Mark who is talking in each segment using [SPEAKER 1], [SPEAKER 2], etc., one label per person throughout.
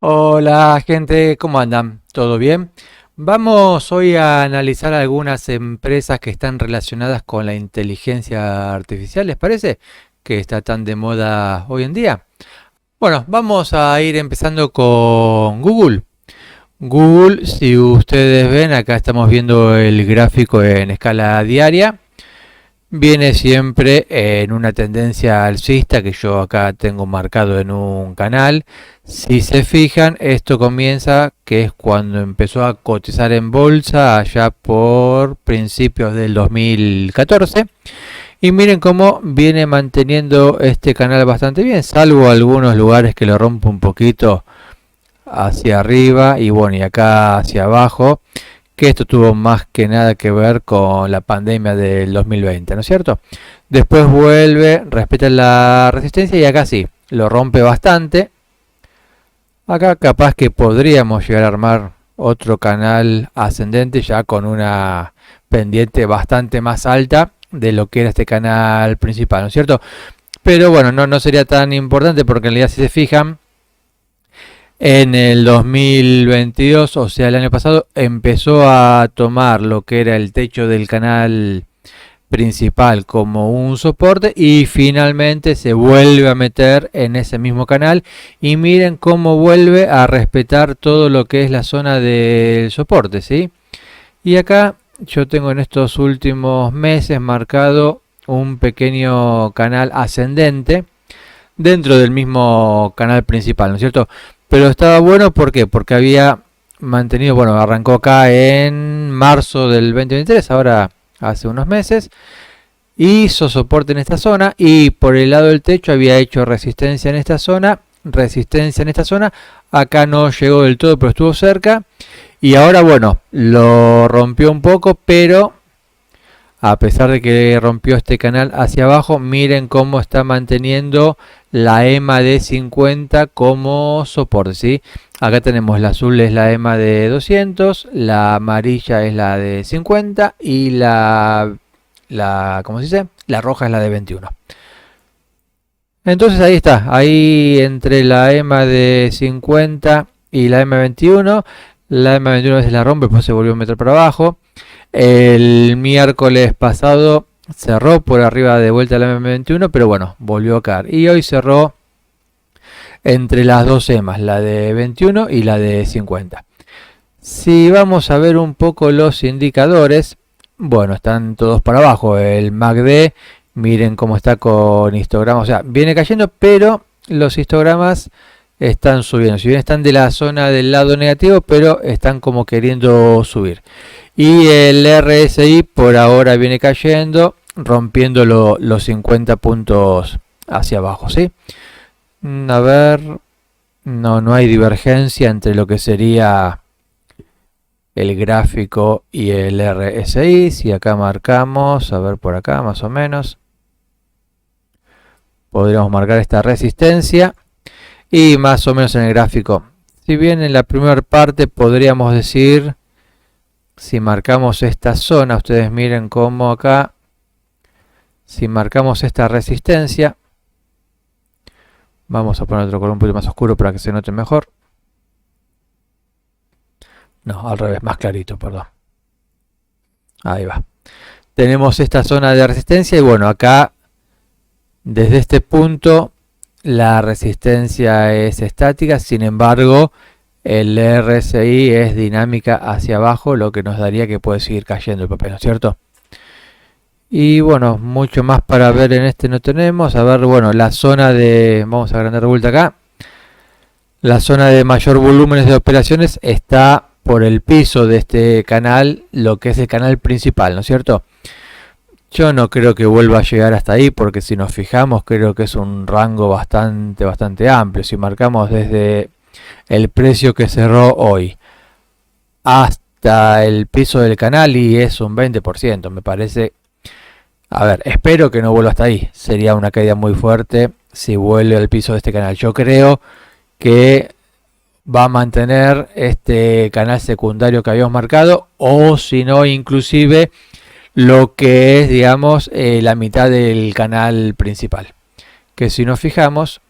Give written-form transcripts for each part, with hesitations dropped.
[SPEAKER 1] Hola gente, ¿cómo andan? ¿Todo bien? Vamos hoy a analizar algunas empresas que están relacionadas con la inteligencia artificial, ¿les parece? Que está tan de moda hoy en día. Bueno, vamos a ir empezando con Google. Google, si ustedes ven, acá estamos viendo el gráfico en escala diaria. Viene siempre en una tendencia alcista que yo acá tengo marcado en un canal. Si se fijan, esto comienza que es cuando empezó a cotizar en bolsa allá por principios del 2014. Y miren cómo viene manteniendo este canal bastante bien, salvo algunos lugares que lo rompe un poquito hacia arriba y bueno, y acá hacia abajo, que esto tuvo más que nada que ver con la pandemia del 2020, ¿no es cierto? Después vuelve, respeta la resistencia y acá sí, lo rompe bastante. Acá capaz que podríamos llegar a armar otro canal ascendente ya con una pendiente bastante más alta de lo que era este canal principal, ¿no es cierto? Pero bueno, no sería tan importante porque en realidad si se fijan, en el 2022, o sea, el año pasado, empezó a tomar lo que era el techo del canal principal como un soporte y finalmente se vuelve a meter en ese mismo canal y miren cómo vuelve a respetar todo lo que es la zona del soporte, ¿sí? Y acá yo tengo en estos últimos meses marcado un pequeño canal ascendente dentro del mismo canal principal, ¿no es cierto? Pero estaba bueno, ¿por qué? Porque había mantenido, bueno, arrancó acá en marzo del 2023, ahora hace unos meses, hizo soporte en esta zona y por el lado del techo había hecho resistencia en esta zona, acá no llegó del todo, pero estuvo cerca, y ahora, bueno, lo rompió un poco, pero a pesar de que rompió este canal hacia abajo, miren cómo está manteniendo la EMA de 50 como soporte, ¿sí? Acá tenemos la azul es la EMA de 200, la amarilla es la de 50 y ¿cómo se dice? La roja es la de 21. Entonces ahí está, ahí entre la EMA de 50 y la EMA 21, la EMA 21 a veces la rompe, después se volvió a meter para abajo. El miércoles pasado cerró por arriba de vuelta la M21, pero bueno, volvió a caer. Y hoy cerró entre las dos EMAs, la de 21 y la de 50. Si vamos a ver un poco los indicadores, bueno, están todos para abajo. El MACD, miren cómo está con histogramas, o sea, viene cayendo, pero los histogramas están subiendo. Si bien están de la zona del lado negativo, pero están como queriendo subir. Y el RSI por ahora viene cayendo, rompiendo los 50 puntos hacia abajo, ¿sí? A ver, no hay divergencia entre lo que sería el gráfico y el RSI. Si acá marcamos, a ver por acá más o menos, podríamos marcar esta resistencia y más o menos en el gráfico. Si bien en la primera parte podríamos decir, si marcamos esta zona, ustedes miren cómo acá, si marcamos esta resistencia, vamos a poner otro color un poquito más oscuro para que se note mejor. No, al revés, más clarito, perdón. Ahí va. Tenemos esta zona de resistencia y bueno, acá, desde este punto, la resistencia es estática, sin embargo, el RSI es dinámica hacia abajo, lo que nos daría que puede seguir cayendo el papel, ¿no es cierto? Y bueno, mucho más para ver en este no tenemos. A ver, bueno, la zona de, vamos a agrandar de vuelta acá. La zona de mayor volúmenes de operaciones está por el piso de este canal, lo que es el canal principal, ¿no es cierto? Yo no creo que vuelva a llegar hasta ahí, porque si nos fijamos, creo que es un rango bastante amplio. Si marcamos desde el precio que cerró hoy hasta el piso del canal y es un 20%, me parece. A ver, espero que no vuelva hasta ahí. Sería una caída muy fuerte si vuelve al piso de este canal. Yo creo que va a mantener este canal secundario que habíamos marcado, o si no, inclusive lo que es, digamos, la mitad del canal principal. Que si nos fijamos,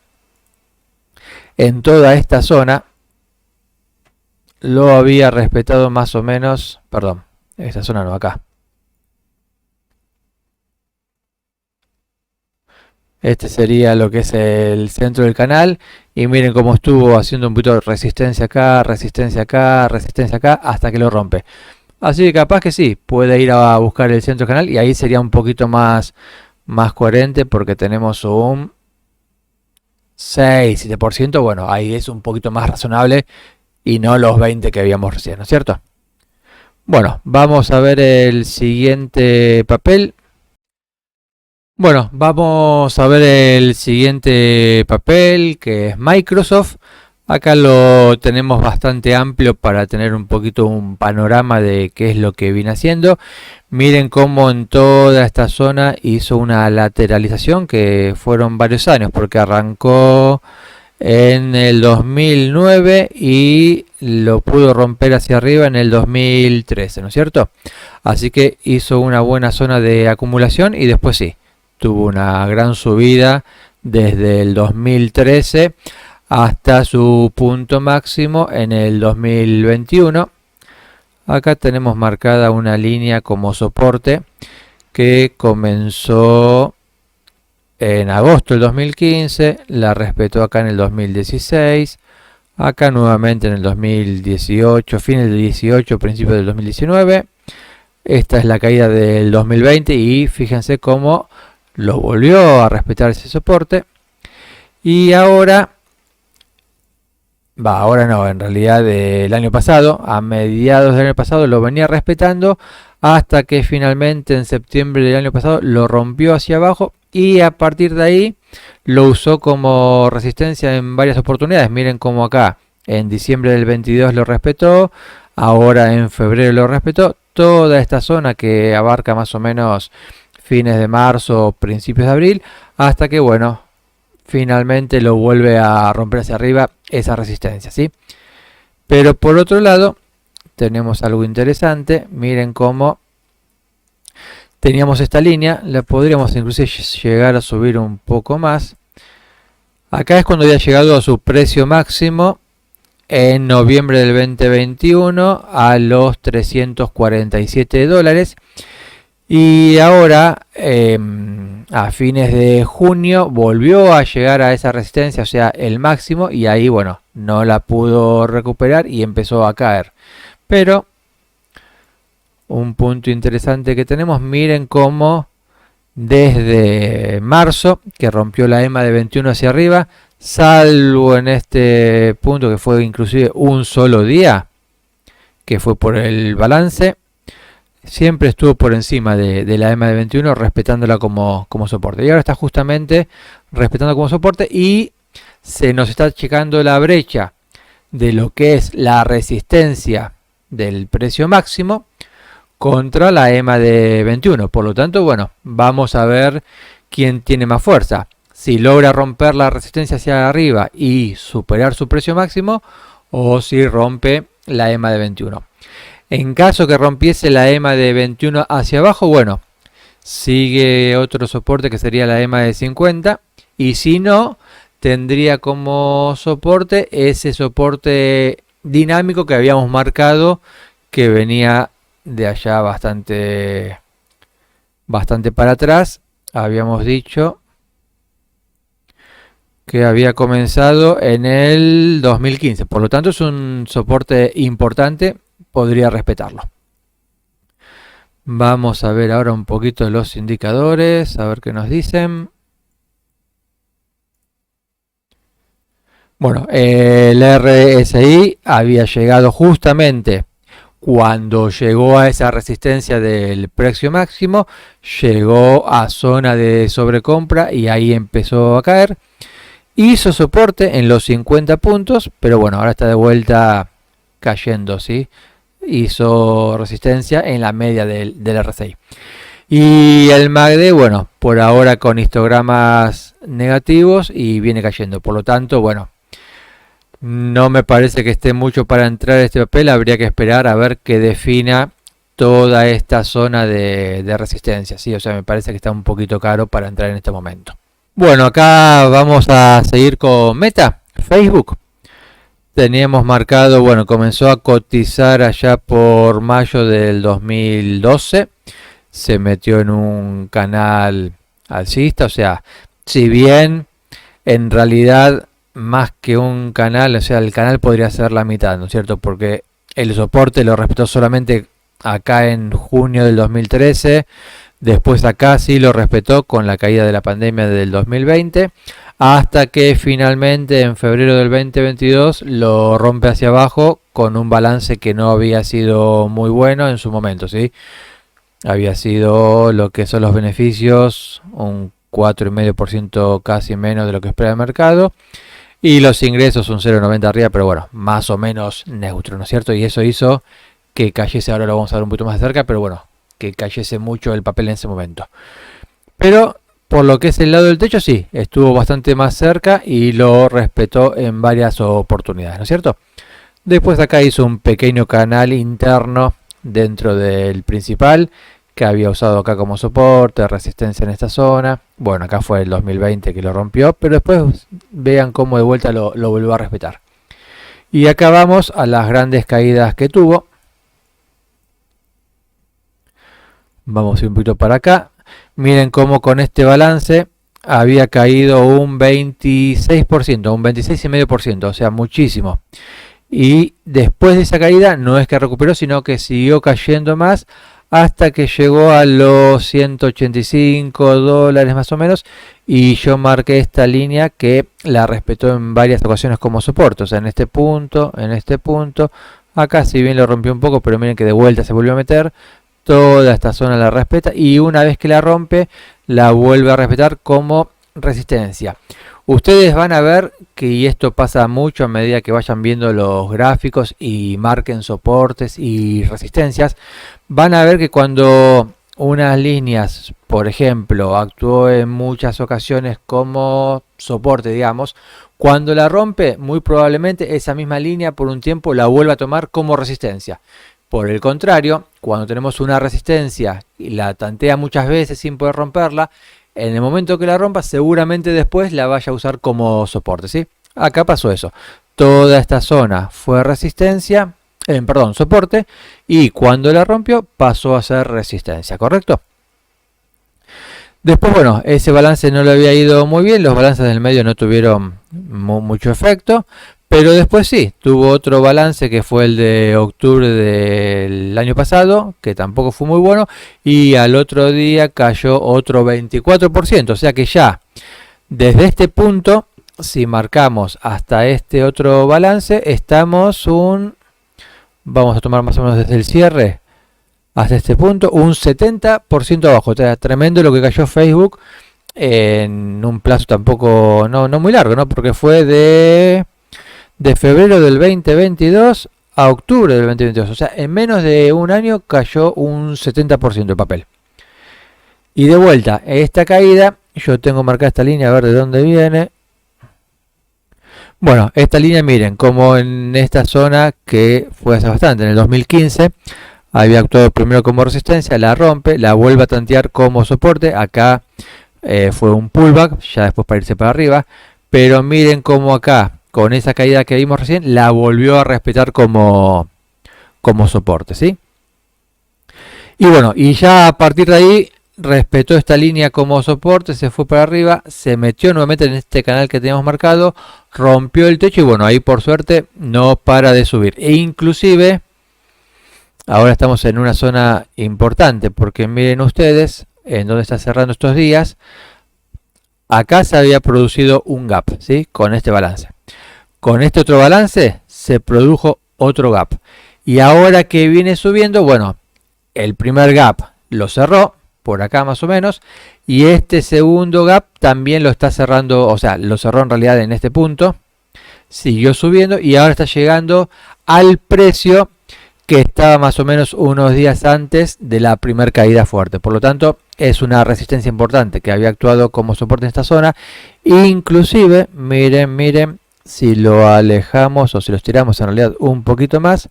[SPEAKER 1] en toda esta zona lo había respetado más o menos, perdón, esta zona no, acá. Este sería lo que es el centro del canal. Y miren cómo estuvo haciendo un poquito de resistencia acá, resistencia acá, resistencia acá, hasta que lo rompe. Así que capaz que sí, puede ir a buscar el centro del canal y ahí sería un poquito más coherente porque tenemos un 6-7%. Bueno, ahí es un poquito más razonable y no los 20 que habíamos recién, ¿no es cierto? Bueno, vamos a ver el siguiente papel. Bueno, vamos a ver el siguiente papel que es Microsoft. Acá lo tenemos bastante amplio para tener un poquito un panorama de qué es lo que viene haciendo. Miren cómo en toda esta zona hizo una lateralización que fueron varios años porque arrancó en el 2009 y lo pudo romper hacia arriba en el 2013, ¿no es cierto? Así que hizo una buena zona de acumulación y después sí, tuvo una gran subida desde el 2013 hasta su punto máximo en el 2021. Acá tenemos marcada una línea como soporte que comenzó en agosto del 2015, la respetó acá en el 2016, acá nuevamente en el 2018, fines del 18, principios del 2019. Esta es la caída del 2020 y fíjense cómo lo volvió a respetar ese soporte. Y ahora no, en realidad del año pasado, a mediados del año pasado lo venía respetando hasta que finalmente en septiembre del año pasado lo rompió hacia abajo y a partir de ahí lo usó como resistencia en varias oportunidades. Miren cómo acá en diciembre del 22 lo respetó, ahora en febrero lo respetó. Toda esta zona que abarca más o menos fines de marzo, principios de abril, hasta que bueno, finalmente lo vuelve a romper hacia arriba esa resistencia, ¿sí? Pero por otro lado tenemos algo interesante. Miren cómo teníamos esta línea, la podríamos inclusive llegar a subir un poco más. Acá es cuando había llegado a su precio máximo en noviembre del 2021 a los 347 dólares. Y ahora, a fines de junio, volvió a llegar a esa resistencia, o sea, el máximo, y ahí, bueno, no la pudo recuperar y empezó a caer. Pero, un punto interesante que tenemos, miren cómo desde marzo, que rompió la EMA de 21 hacia arriba, salvo en este punto que fue inclusive un solo día, que fue por el balance, siempre estuvo por encima de la EMA de 21, respetándola como soporte. Y ahora está justamente respetando como soporte y se nos está checando la brecha de lo que es la resistencia del precio máximo contra la EMA de 21. Por lo tanto, bueno, vamos a ver quién tiene más fuerza. Si logra romper la resistencia hacia arriba y superar su precio máximo, o si rompe la EMA de 21. En caso que rompiese la EMA de 21 hacia abajo, bueno, sigue otro soporte que sería la EMA de 50. Y si no, tendría como soporte ese soporte dinámico que habíamos marcado, que venía de allá bastante para atrás. Habíamos dicho que había comenzado en el 2015. Por lo tanto, es un soporte importante. Podría respetarlo. Vamos a ver ahora un poquito los indicadores, a ver qué nos dicen. Bueno, el RSI había llegado justamente cuando llegó a esa resistencia del precio máximo, llegó a zona de sobrecompra y ahí empezó a caer. Hizo soporte en los 50 puntos, pero bueno, ahora está de vuelta cayendo, ¿sí? Hizo resistencia en la media del RSI. Y el MACD, bueno, por ahora con histogramas negativos y viene cayendo. Por lo tanto, bueno, no me parece que esté mucho para entrar este papel. Habría que esperar a ver que defina toda esta zona de resistencia, ¿sí? O sea, me parece que está un poquito caro para entrar en este momento. Bueno, acá vamos a seguir con Meta, Facebook. teníamos marcado, bueno, comenzó a cotizar allá por mayo del 2012, se metió en un canal alcista, o sea, si bien en realidad más que un canal, o sea, el canal podría ser la mitad, ¿no es cierto? Porque el soporte lo respetó solamente acá en junio del 2013, después acá sí lo respetó con la caída de la pandemia del 2020, hasta que finalmente en febrero del 2022 lo rompe hacia abajo con un balance que no había sido muy bueno en su momento, ¿sí? Había sido lo que son los beneficios, un 4,5% casi menos de lo que espera el mercado, y los ingresos un 0,90 arriba, pero bueno, más o menos neutro, ¿no es cierto? Y eso hizo que cayese, ahora lo vamos a ver un poquito más de cerca, pero bueno, que cayese mucho el papel en ese momento. Pero por lo que es el lado del techo, sí, estuvo bastante más cerca y lo respetó en varias oportunidades, ¿no es cierto? Después acá hizo un pequeño canal interno dentro del principal, que había usado acá como soporte, resistencia en esta zona. Bueno, acá fue el 2020 que lo rompió, pero después vean cómo de vuelta lo volvió a respetar. Y acá vamos a las grandes caídas que tuvo. Vamos a ir un poquito para acá. Miren cómo con este balance había caído un 26%, un 26,5%, o sea, muchísimo. Y después de esa caída no es que recuperó, sino que siguió cayendo más hasta que llegó a los $185 más o menos, y yo marqué esta línea que la respetó en varias ocasiones como soporte, o sea, en este punto, acá si bien lo rompió un poco, pero miren que de vuelta se volvió a meter, toda esta zona la respeta, y una vez que la rompe, la vuelve a respetar como resistencia. Ustedes van a ver que, y esto pasa mucho a medida que vayan viendo los gráficos y marquen soportes y resistencias, van a ver que cuando unas líneas, por ejemplo, actuó en muchas ocasiones como soporte, digamos, cuando la rompe, muy probablemente esa misma línea por un tiempo la vuelva a tomar como resistencia. Por el contrario, cuando tenemos una resistencia y la tantea muchas veces sin poder romperla, en el momento que la rompa, seguramente después la vaya a usar como soporte, ¿sí? Acá pasó eso. Toda esta zona fue resistencia, soporte, y cuando la rompió pasó a ser resistencia, ¿correcto? Después, bueno, ese balance no le había ido muy bien, los balances del medio no tuvieron mucho efecto, pero después sí, tuvo otro balance que fue el de octubre del año pasado, que tampoco fue muy bueno, y al otro día cayó otro 24%, o sea que ya desde este punto, si marcamos hasta este otro balance, estamos vamos a tomar más o menos desde el cierre hasta este punto, un 70% abajo, o sea, tremendo lo que cayó Facebook en un plazo tampoco, no muy largo, ¿no? Porque fue de febrero del 2022 a octubre del 2022. O sea, en menos de un año cayó un 70% de papel. Y de vuelta, esta caída, yo tengo marcada esta línea, a ver de dónde viene. Bueno, esta línea, miren, como en esta zona que fue hace bastante, en el 2015, había actuado primero como resistencia, la rompe, la vuelve a tantear como soporte. Acá fue un pullback, ya después para irse para arriba. Pero miren cómo acá, con esa caída que vimos recién, la volvió a respetar como soporte, ¿sí? Y bueno, y ya a partir de ahí respetó esta línea como soporte, se fue para arriba, se metió nuevamente en este canal que teníamos marcado, rompió el techo y bueno, ahí por suerte no para de subir. E inclusive, ahora estamos en una zona importante, porque miren ustedes, en donde está cerrando estos días, acá se había producido un gap, ¿sí? Con este balance. Con este otro balance se produjo otro gap. Y ahora que viene subiendo, bueno, el primer gap lo cerró, por acá más o menos, y este segundo gap también lo está cerrando, o sea, lo cerró en realidad en este punto, siguió subiendo y ahora está llegando al precio que estaba más o menos unos días antes de la primera caída fuerte. Por lo tanto, es una resistencia importante que había actuado como soporte en esta zona. Inclusive, miren, si lo alejamos o si lo estiramos en realidad un poquito más,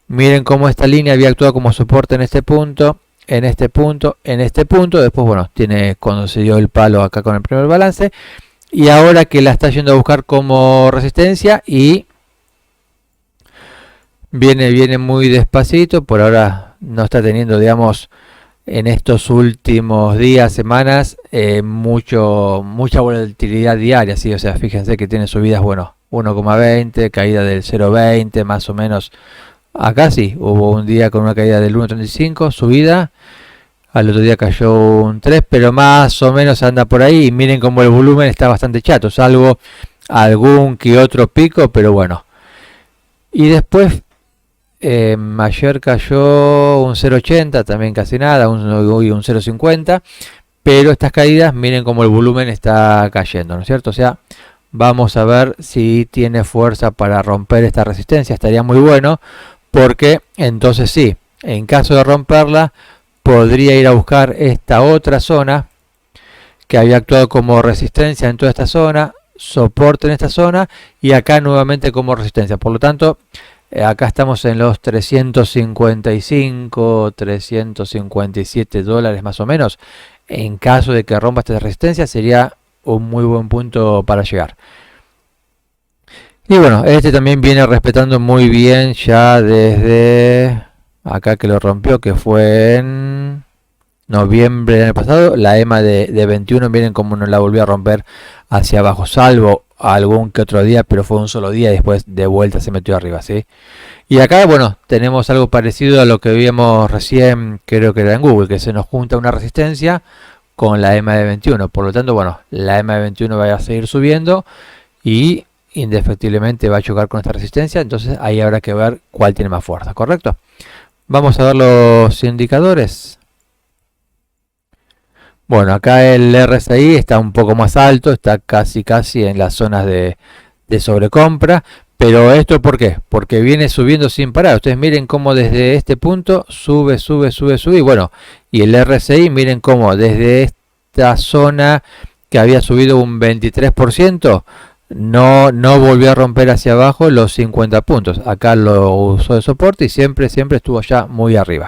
[SPEAKER 1] miren cómo esta línea había actuado como soporte en este punto, en este punto, en este punto. Después, bueno, tiene cuando se dio el palo acá con el primer balance. Y ahora que la está yendo a buscar como resistencia y Viene muy despacito, por ahora no está teniendo, digamos, en estos últimos días, semanas, mucha volatilidad diaria, ¿sí? O sea, fíjense que tiene subidas, bueno, 1,20, caída del 0,20, más o menos. Acá sí, hubo un día con una caída del 1,35, subida, al otro día cayó un 3, pero más o menos anda por ahí, y miren cómo el volumen está bastante chato, salvo algún que otro pico, pero bueno. Y después ayer cayó un 0,80, también casi nada, hoy un 0,50, pero estas caídas, miren cómo el volumen está cayendo, ¿no es cierto? O sea, vamos a ver si tiene fuerza para romper esta resistencia, estaría muy bueno, porque entonces sí, en caso de romperla, podría ir a buscar esta otra zona que había actuado como resistencia en toda esta zona, soporte en esta zona y acá nuevamente como resistencia. Por lo tanto, acá estamos en los 355, 357 dólares más o menos. En caso de que rompa esta resistencia sería un muy buen punto para llegar. Y bueno, este también viene respetando muy bien ya desde acá que lo rompió, que fue en noviembre del año pasado. La EMA de 21, miren cómo no la volvió a romper hacia abajo, salvo algún que otro día, pero fue un solo día y después de vuelta se metió arriba, ¿sí? Y acá, bueno, tenemos algo parecido a lo que vimos recién, creo que era en Google, que se nos junta una resistencia con la EMA de 21. Por lo tanto, bueno, la EMA de 21 va a seguir subiendo y indefectiblemente va a chocar con esta resistencia. Entonces ahí habrá que ver cuál tiene más fuerza, ¿correcto? Vamos a ver los indicadores. Bueno, acá el RSI está un poco más alto, está casi en las zonas de sobrecompra. Pero esto ¿por qué? Porque viene subiendo sin parar. Ustedes miren cómo desde este punto sube. Y bueno, y el RSI miren cómo desde esta zona que había subido un 23%, no volvió a romper hacia abajo los 50 puntos. Acá lo usó de soporte y siempre estuvo ya muy arriba.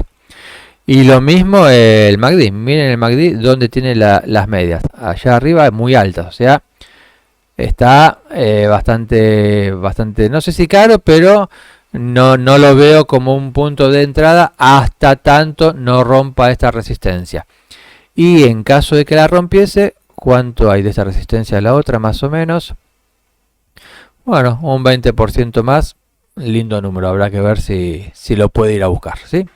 [SPEAKER 1] Y lo mismo el MACD. Miren el MACD donde tiene las medias. Allá arriba muy altas. O sea, está bastante, no sé si caro, pero no lo veo como un punto de entrada hasta tanto no rompa esta resistencia. Y en caso de que la rompiese, ¿cuánto hay de esta resistencia a la otra? Más o menos. Bueno, un 20% más. Lindo número. Habrá que ver si lo puede ir a buscar, ¿sí?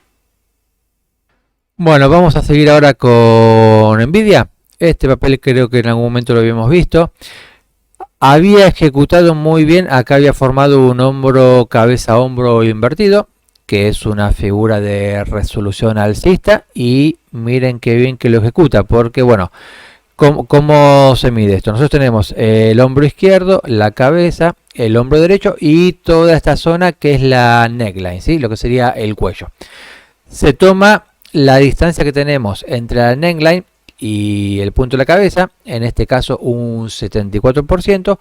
[SPEAKER 1] Bueno, vamos a seguir ahora con Nvidia. Este papel creo que en algún momento lo habíamos visto. Había ejecutado muy bien, acá había formado un hombro, cabeza-hombro invertido, que es una figura de resolución alcista, y miren qué bien que lo ejecuta, porque bueno, ¿cómo se mide esto? Nosotros tenemos el hombro izquierdo, la cabeza, el hombro derecho y toda esta zona que es la neckline, ¿sí? Lo que sería el cuello. Se toma la distancia que tenemos entre la neckline y el punto de la cabeza, en este caso un 74%,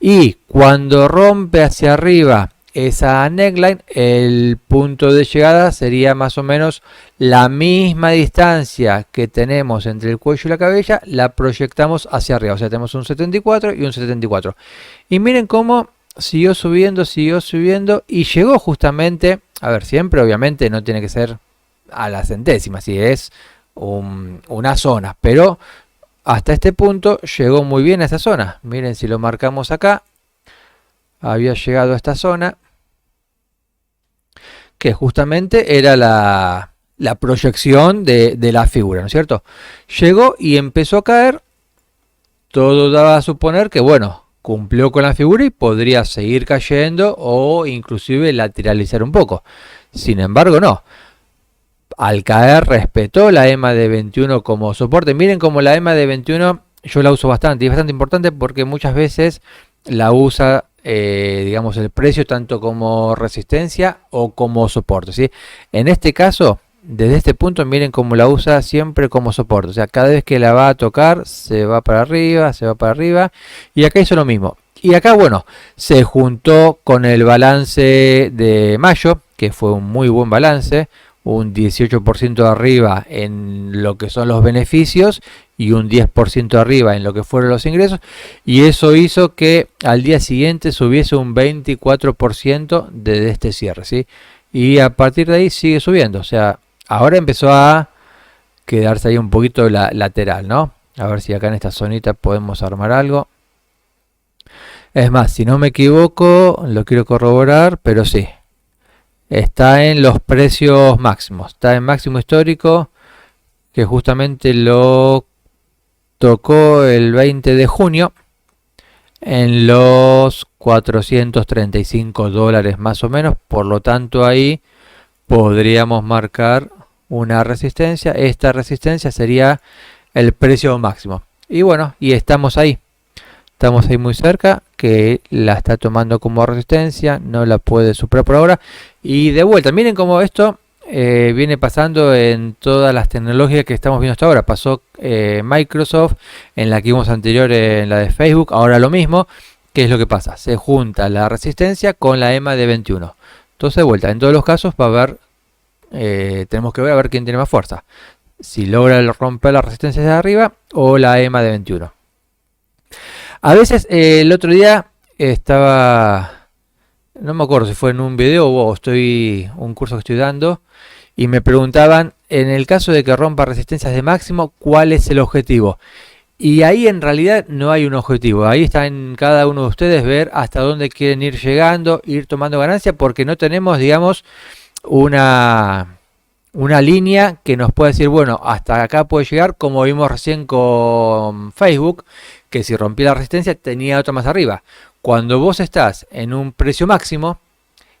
[SPEAKER 1] y cuando rompe hacia arriba esa neckline, el punto de llegada sería más o menos la misma distancia que tenemos entre el cuello y la cabeza, la proyectamos hacia arriba, o sea, tenemos un 74 y un 74. Y miren cómo siguió subiendo y llegó justamente, a ver, siempre obviamente no tiene que ser a la centésima, si es una zona, pero hasta este punto llegó muy bien a esa zona. Miren, si lo marcamos acá, había llegado a esta zona, que justamente era la proyección de la figura, ¿no es cierto? Llegó y empezó a caer, todo daba a suponer que, bueno, cumplió con la figura y podría seguir cayendo o inclusive lateralizar un poco. Sin embargo, no. Al caer respetó la EMA de 21 como soporte. Miren como la EMA de 21 yo la uso bastante y es bastante importante porque muchas veces la usa, digamos, el precio tanto como resistencia o como soporte, ¿sí? En este caso, desde este punto, miren cómo la usa siempre como soporte. O sea, cada vez que la va a tocar, se va para arriba, y acá hizo lo mismo. Y acá, bueno, se juntó con el balance de mayo, que fue un muy buen balance, un 18% arriba en lo que son los beneficios y un 10% arriba en lo que fueron los ingresos, y eso hizo que al día siguiente subiese un 24% desde este cierre, ¿sí? Y a partir de ahí sigue subiendo, o sea, ahora empezó a quedarse ahí un poquito lateral, ¿no? A ver si acá en esta zonita podemos armar algo. Es más, si no me equivoco, lo quiero corroborar, pero sí, está en los precios máximos, está en máximo histórico, que justamente lo tocó el 20 de junio en los 435 dólares más o menos, por lo tanto ahí podríamos marcar una resistencia. Esta resistencia sería el precio máximo, y bueno, y estamos ahí muy cerca, que la está tomando como resistencia, no la puede superar por ahora. Y de vuelta, miren cómo esto viene pasando en todas las tecnologías que estamos viendo hasta ahora. Pasó Microsoft, en la que vimos anterior, en la de Facebook, ahora lo mismo. ¿Qué es lo que pasa? Se junta la resistencia con la EMA de 21. Entonces de vuelta, en todos los casos va a haber, tenemos que ver a ver quién tiene más fuerza. Si logra romper la resistencia de arriba o la EMA de 21. A veces el otro día estaba, no me acuerdo si fue en un video o un curso que estoy dando, y me preguntaban, en el caso de que rompa resistencias de máximo, ¿cuál es el objetivo? Y ahí en realidad no hay un objetivo, ahí está en cada uno de ustedes ver hasta dónde quieren ir llegando, ir tomando ganancia, porque no tenemos, digamos, una línea que nos pueda decir, bueno, hasta acá puede llegar, como vimos recién con Facebook, que si rompía la resistencia tenía otra más arriba. Cuando vos estás en un precio máximo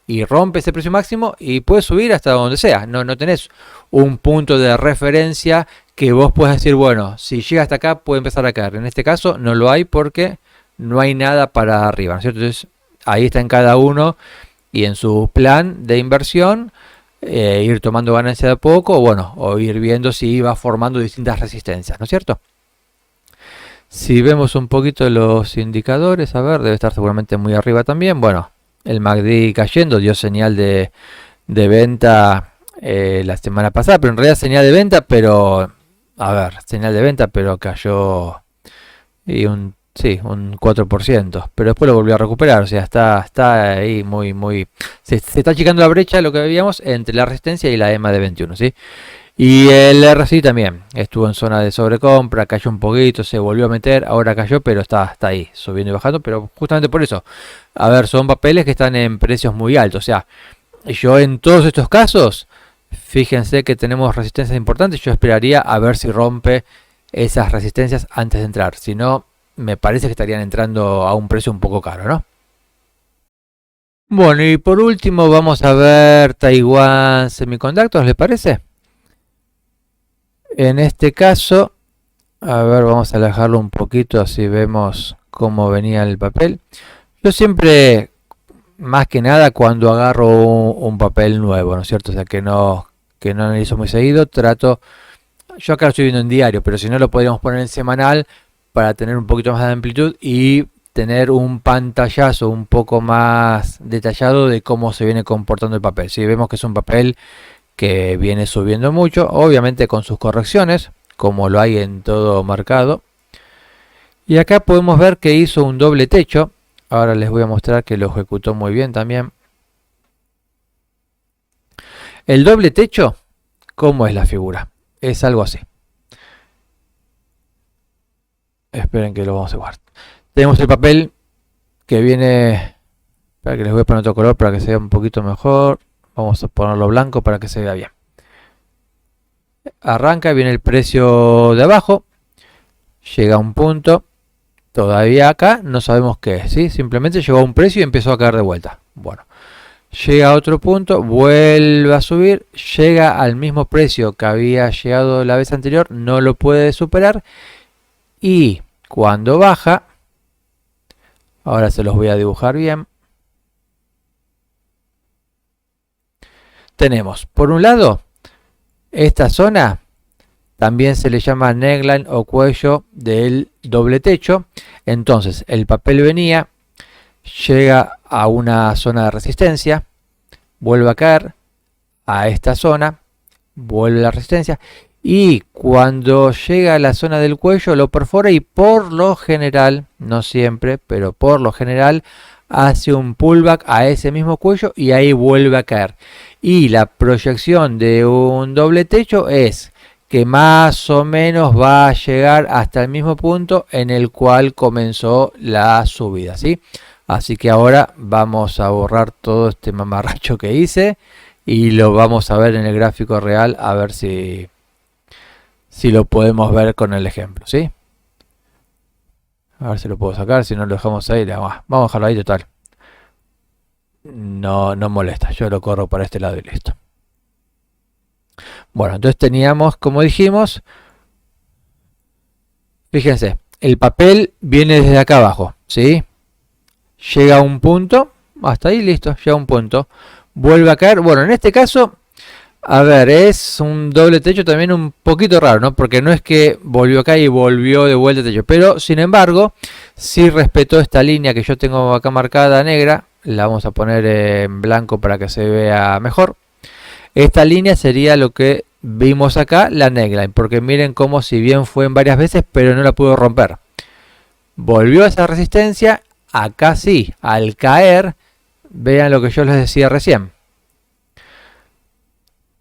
[SPEAKER 1] y rompes ese precio máximo, y puedes subir hasta donde sea, no tenés un punto de referencia que vos puedas decir, bueno, si llega hasta acá puede empezar a caer. En este caso no lo hay, porque no hay nada para arriba, ¿no es cierto? Entonces ahí está en cada uno y en su plan de inversión, ir tomando ganancia de a poco, o ir viendo si va formando distintas resistencias, ¿no es cierto? Si vemos un poquito los indicadores, a ver, debe estar seguramente muy arriba también. Bueno, el MACD cayendo, dio señal de venta la semana pasada, pero en realidad señal de venta, pero, a ver, señal de venta, pero cayó y un 4%, pero después lo volvió a recuperar, o sea, está ahí se está achicando la brecha, lo que veíamos, entre la resistencia y la EMA de 21, ¿sí? Y el RSI también estuvo en zona de sobrecompra, cayó un poquito, se volvió a meter, ahora cayó, pero está ahí, subiendo y bajando, pero justamente por eso. A ver, son papeles que están en precios muy altos, o sea, yo en todos estos casos, fíjense que tenemos resistencias importantes, yo esperaría a ver si rompe esas resistencias antes de entrar, si no, me parece que estarían entrando a un precio un poco caro, ¿no? Bueno, y por último vamos a ver Taiwan Semiconductors, ¿le parece? En este caso, a ver, vamos a alejarlo un poquito, así vemos cómo venía el papel. Yo siempre, más que nada, cuando agarro un papel nuevo, ¿no es cierto? O sea, que no analizo muy seguido, yo acá lo estoy viendo en diario, pero si no lo podríamos poner en semanal para tener un poquito más de amplitud y tener un pantallazo un poco más detallado de cómo se viene comportando el papel. Si vemos que es un papel que viene subiendo mucho, obviamente con sus correcciones, como lo hay en todo mercado. Y acá podemos ver que hizo un doble techo. Ahora les voy a mostrar que lo ejecutó muy bien también. El doble techo, ¿cómo es la figura? Es algo así. Esperen que lo vamos a guardar. Tenemos el papel que viene... Espera que les voy a poner otro color para que se vea un poquito mejor. Vamos a ponerlo blanco para que se vea bien. Arranca, viene el precio de abajo. Llega a un punto. Todavía acá no sabemos qué es, ¿sí? Simplemente llegó a un precio y empezó a caer de vuelta. Bueno, llega a otro punto, vuelve a subir, llega al mismo precio que había llegado la vez anterior, no lo puede superar. Y cuando baja, ahora se los voy a dibujar bien. Tenemos, por un lado, esta zona también se le llama neckline o cuello del doble techo. Entonces, el papel venía, llega a una zona de resistencia, vuelve a caer a esta zona, vuelve la resistencia. Y cuando llega a la zona del cuello lo perfora y por lo general, no siempre, pero por lo general, hace un pullback a ese mismo cuello y ahí vuelve a caer. Y la proyección de un doble techo es que más o menos va a llegar hasta el mismo punto en el cual comenzó la subida, ¿sí? Así que ahora vamos a borrar todo este mamarracho que hice y lo vamos a ver en el gráfico real a ver si lo podemos ver con el ejemplo, ¿sí? A ver si lo puedo sacar, si no lo dejamos ahí, vamos a dejarlo ahí total. No molesta, yo lo corro para este lado y listo. Bueno, entonces teníamos, como dijimos, fíjense, el papel viene desde acá abajo, ¿sí? Llega a un punto, hasta ahí, listo, llega a un punto, vuelve a caer. Bueno, en este caso, a ver, es un doble techo también un poquito raro, ¿no? Porque no es que volvió acá y volvió de vuelta al techo, pero sin embargo, sí respetó esta línea que yo tengo acá marcada negra, la vamos a poner en blanco para que se vea mejor. Esta línea sería lo que vimos acá, la neckline, porque miren cómo si bien fue en varias veces, pero no la pudo romper. Volvió a esa resistencia, acá sí, al caer, vean lo que yo les decía recién.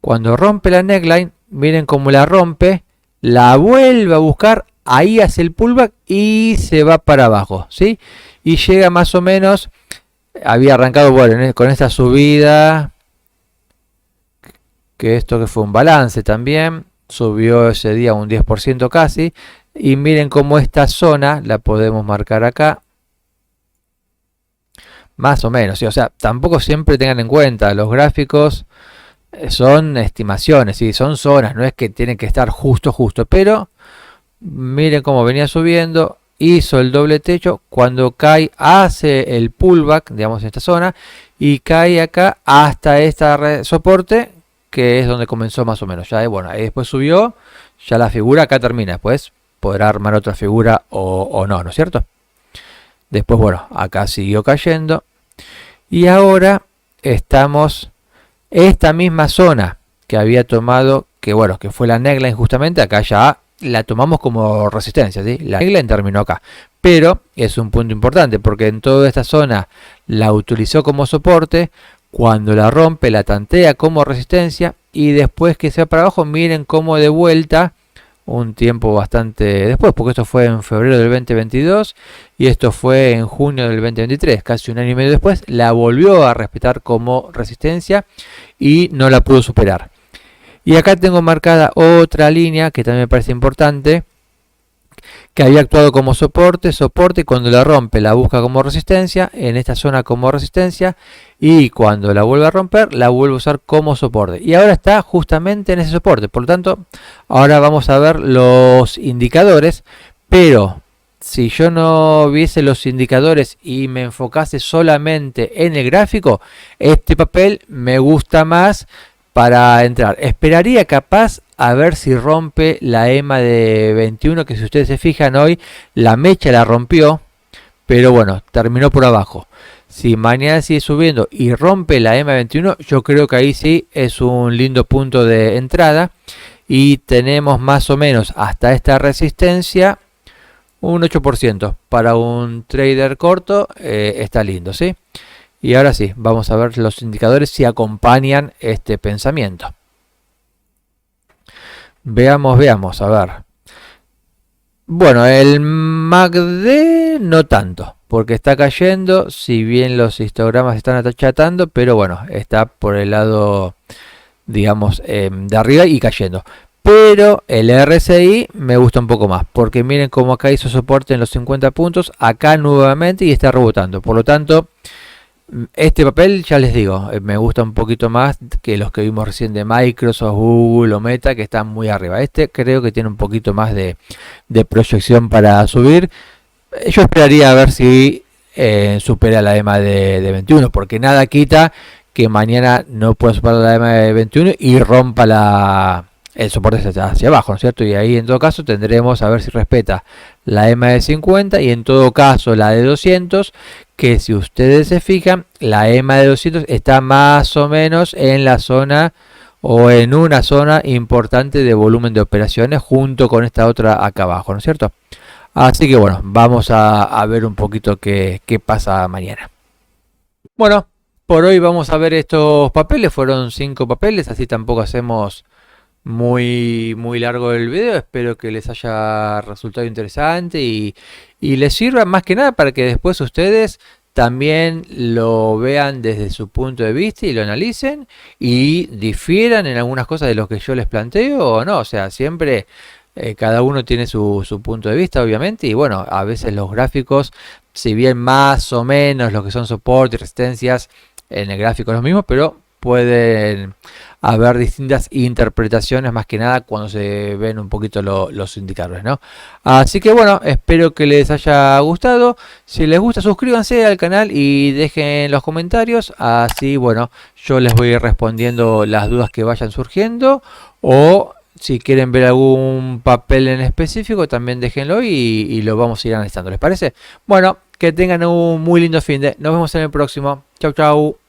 [SPEAKER 1] Cuando rompe la neckline, miren cómo la rompe, la vuelve a buscar, ahí hace el pullback y se va para abajo, ¿sí? Y llega más o menos, había arrancado bueno, con esta subida, que esto que fue un balance también, subió ese día un 10% casi, y miren cómo esta zona la podemos marcar acá, más o menos, ¿sí? O sea, tampoco siempre tengan en cuenta, los gráficos son estimaciones, ¿sí? Son zonas, no es que tienen que estar justo, pero miren cómo venía subiendo, hizo el doble techo, cuando cae hace el pullback, digamos en esta zona, y cae acá hasta esta soporte, que es donde comenzó más o menos. Ya, bueno, ahí después subió, ya la figura acá termina, después podrá armar otra figura o no, ¿no es cierto? Después, bueno, acá siguió cayendo, y ahora estamos esta misma zona que había tomado, que bueno, que fue la neckline justamente, acá ya la tomamos como resistencia, ¿sí? La neckline terminó acá, pero es un punto importante porque en toda esta zona la utilizó como soporte, cuando la rompe la tantea como resistencia y después que se va para abajo, miren cómo de vuelta, un tiempo bastante después, porque esto fue en febrero del 2022 y esto fue en junio del 2023, casi un año y medio después, la volvió a respetar como resistencia y no la pudo superar. Y acá tengo marcada otra línea que también me parece importante, que había actuado como soporte, y cuando la rompe la busca como resistencia, en esta zona como resistencia, y cuando la vuelve a romper la vuelve a usar como soporte. Y ahora está justamente en ese soporte, por lo tanto, ahora vamos a ver los indicadores, pero si yo no viese los indicadores y me enfocase solamente en el gráfico, este papel me gusta más para entrar. Esperaría capaz a ver si rompe la EMA de 21, que si ustedes se fijan hoy, la mecha la rompió, pero bueno, terminó por abajo. Si mañana sigue subiendo y rompe la EMA de 21, yo creo que ahí sí es un lindo punto de entrada. Y tenemos más o menos hasta esta resistencia un 8%. Para un trader corto está lindo, ¿sí? Y ahora sí, vamos a ver los indicadores si acompañan este pensamiento. Veamos, a ver. Bueno, el MACD no tanto, porque está cayendo, si bien los histogramas están achatando, pero bueno, está por el lado, digamos, de arriba y cayendo. Pero el RSI me gusta un poco más, porque miren cómo acá hizo soporte en los 50 puntos, acá nuevamente y está rebotando. Por lo tanto, este papel, ya les digo, me gusta un poquito más que los que vimos recién de Microsoft, Google o Meta, que están muy arriba. Este creo que tiene un poquito más de proyección para subir. Yo esperaría a ver si supera la EMA de 21, porque nada quita que mañana no pueda superar la EMA de 21 y rompa el soporte hacia abajo, ¿no es cierto? Y ahí en todo caso tendremos a ver si respeta la EMA de 50 y en todo caso la de 200, que si ustedes se fijan, la EMA de 200 está más o menos en la zona o en una zona importante de volumen de operaciones junto con esta otra acá abajo, ¿no es cierto? Así que bueno, vamos a ver un poquito qué pasa mañana. Bueno, por hoy vamos a ver estos papeles, fueron 5 papeles, así tampoco hacemos muy largo el video. Espero que les haya resultado interesante y les sirva más que nada para que después ustedes también lo vean desde su punto de vista y lo analicen y difieran en algunas cosas de lo que yo les planteo o no. O sea, siempre cada uno tiene su punto de vista, obviamente, y bueno, a veces los gráficos, si bien más o menos lo que son soporte y resistencias en el gráfico es lo mismo, pero pueden haber distintas interpretaciones más que nada cuando se ven un poquito los indicadores, ¿no? Así que bueno, espero que les haya gustado. Si les gusta, suscríbanse al canal y dejen los comentarios. Así, bueno, yo les voy a ir respondiendo las dudas que vayan surgiendo. O si quieren ver algún papel en específico, también déjenlo y lo vamos a ir analizando. ¿Les parece? Bueno, que tengan un muy lindo fin de. Nos vemos en el próximo. Chau, chau.